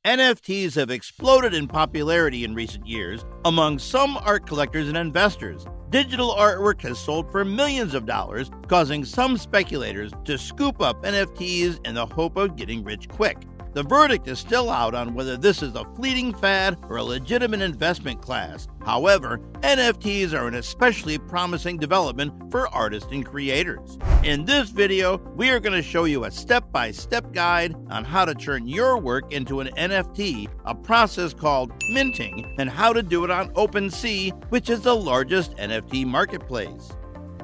NFTs have exploded in popularity in recent years among some art collectors and investors. Digital artwork has sold for millions of dollars, causing some speculators to scoop up NFTs in the hope of getting rich quick. The verdict is still out on whether this is a fleeting fad or a legitimate investment class. However, NFTs are an especially promising development for artists and creators. In this video, we are going to show you a step-by-step guide on how to turn your work into an NFT, a process called minting, and how to do it on Opensea, which is the largest NFT marketplace.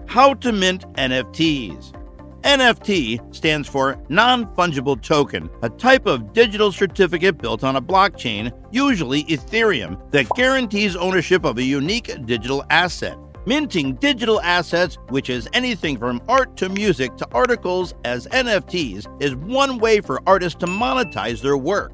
How to mint NFTs. NFT stands for non-fungible token, a type of digital certificate built on a blockchain, usually Ethereum, that guarantees ownership of a unique digital asset. Minting digital assets, which is anything from art to music to articles, as NFTs, is one way for artists to monetize their work.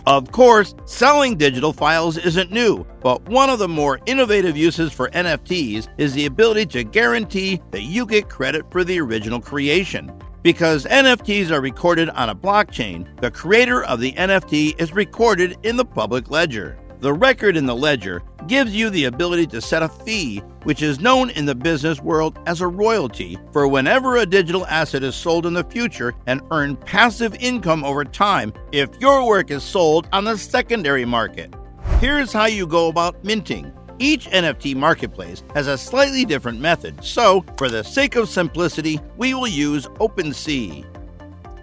Of course, selling digital files isn't new, but one of the more innovative uses for NFTs is the ability to guarantee that you get credit for the original creation. Because NFTs are recorded on a blockchain, the creator of the NFT is recorded in the public ledger. The record in the ledger gives you the ability to set a fee, which is known in the business world as a royalty, for whenever a digital asset is sold in the future and earn passive income over time if your work is sold on the secondary market. Here's how you go about minting. Each NFT marketplace has a slightly different method, so for the sake of simplicity, we will use Opensea.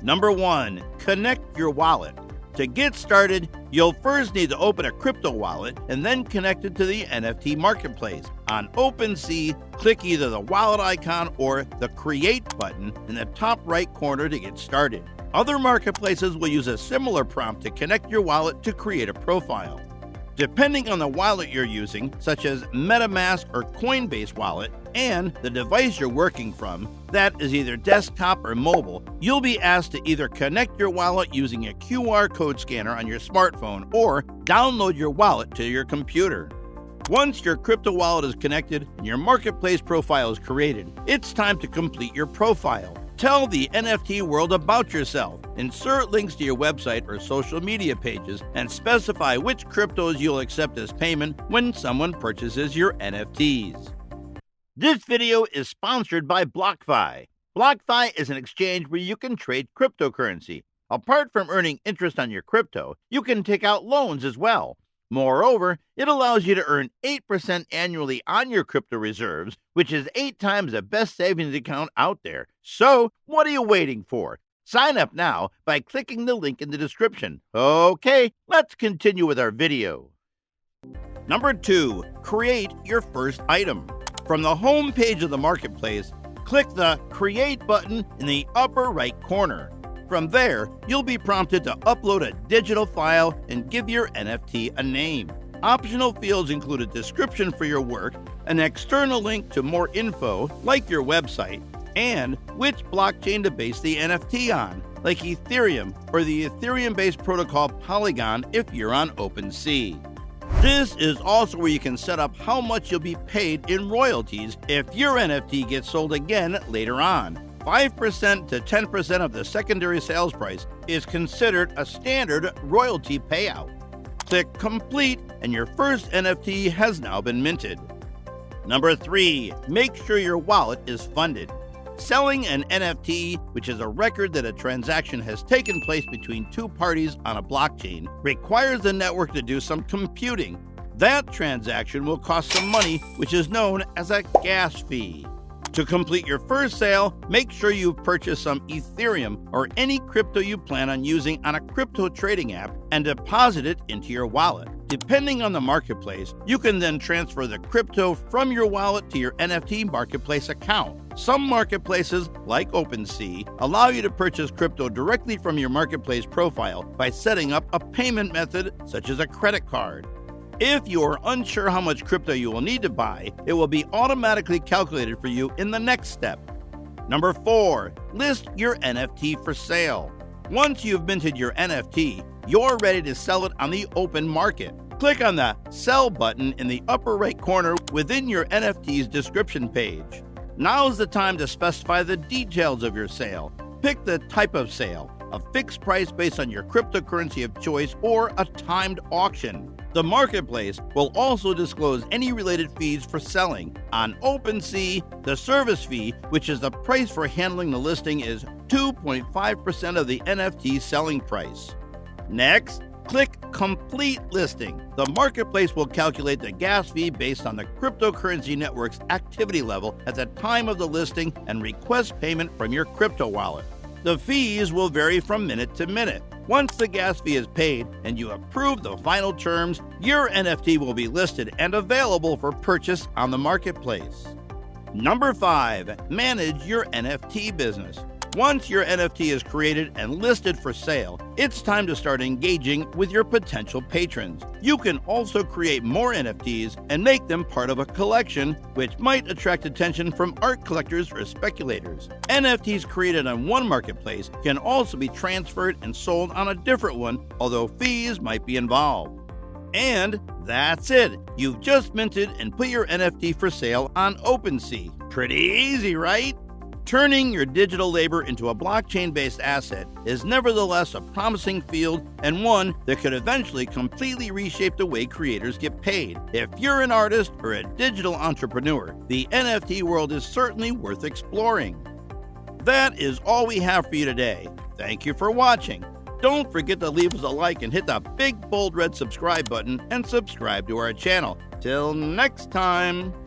Number 1. Connect your wallet. To get started, you'll first need to open a crypto wallet and then connect it to the NFT marketplace. On Opensea, click either the wallet icon or the Create button in the top right corner to get started. Other marketplaces will use a similar prompt to connect your wallet to create a profile. Depending on the wallet you're using, such as MetaMask or Coinbase wallet, and the device you're working from, that is either desktop or mobile, you'll be asked to either connect your wallet using a QR code scanner on your smartphone or download your wallet to your computer. Once your crypto wallet is connected and your marketplace profile is created, it's time to complete your profile. Tell the NFT world about yourself, insert links to your website or social media pages, and specify which cryptos you'll accept as payment when someone purchases your NFTs. This video is sponsored by BlockFi. BlockFi is an exchange where you can trade cryptocurrency. Apart from earning interest on your crypto, you can take out loans as well. Moreover, it allows you to earn 8% annually on your crypto reserves, which is 8 times the best savings account out there. So, what are you waiting for? Sign up now by clicking the link in the description. Okay, let's continue with our video. Number 2, create your first item. From the home page of the marketplace, click the Create button in the upper right corner. From there, you'll be prompted to upload a digital file and give your NFT a name. Optional fields include a description for your work, an external link to more info, like your website, and which blockchain to base the NFT on, like Ethereum or the Ethereum-based protocol Polygon if you're on Opensea. This is also where you can set up how much you'll be paid in royalties if your NFT gets sold again later on. 5% to 10% of the secondary sales price is considered a standard royalty payout. Click Complete and your first NFT has now been minted. Number 3, make sure your wallet is funded. Selling an NFT, which is a record that a transaction has taken place between two parties on a blockchain, requires the network to do some computing. That transaction will cost some money, which is known as a gas fee. To complete your first sale, make sure you've purchased some Ethereum or any crypto you plan on using on a crypto trading app and deposit it into your wallet. Depending on the marketplace, you can then transfer the crypto from your wallet to your NFT marketplace account. Some marketplaces, like Opensea, allow you to purchase crypto directly from your marketplace profile by setting up a payment method such as a credit card. If you are unsure how much crypto you will need to buy, it will be automatically calculated for you in the next step. Number 4, list your NFT for sale. Once you've minted your NFT, you're ready to sell it on the open market. Click on the Sell button in the upper right corner within your NFT's description page. Now's the time to specify the details of your sale. Pick the type of sale, a fixed price based on your cryptocurrency of choice, or a timed auction. The marketplace will also disclose any related fees for selling. On Opensea, the service fee, which is the price for handling the listing, is 2.5% of the NFT selling price. Next, click Complete Listing. The marketplace will calculate the gas fee based on the cryptocurrency network's activity level at the time of the listing and request payment from your crypto wallet. The fees will vary from minute to minute. Once the gas fee is paid and you approve the final terms, your NFT will be listed and available for purchase on the marketplace. Number 5, manage your NFT business. Once your NFT is created and listed for sale, it's time to start engaging with your potential patrons. You can also create more NFTs and make them part of a collection, which might attract attention from art collectors or speculators. NFTs created on one marketplace can also be transferred and sold on a different one, although fees might be involved. And that's it. You've just minted and put your NFT for sale on Opensea. Pretty easy, right? Turning your digital labor into a blockchain-based asset is nevertheless a promising field, and one that could eventually completely reshape the way creators get paid. If you're an artist or a digital entrepreneur, the NFT world is certainly worth exploring. That is all we have for you today. Thank you for watching. Don't forget to leave us a like and hit the big bold red subscribe button and subscribe to our channel. Till next time.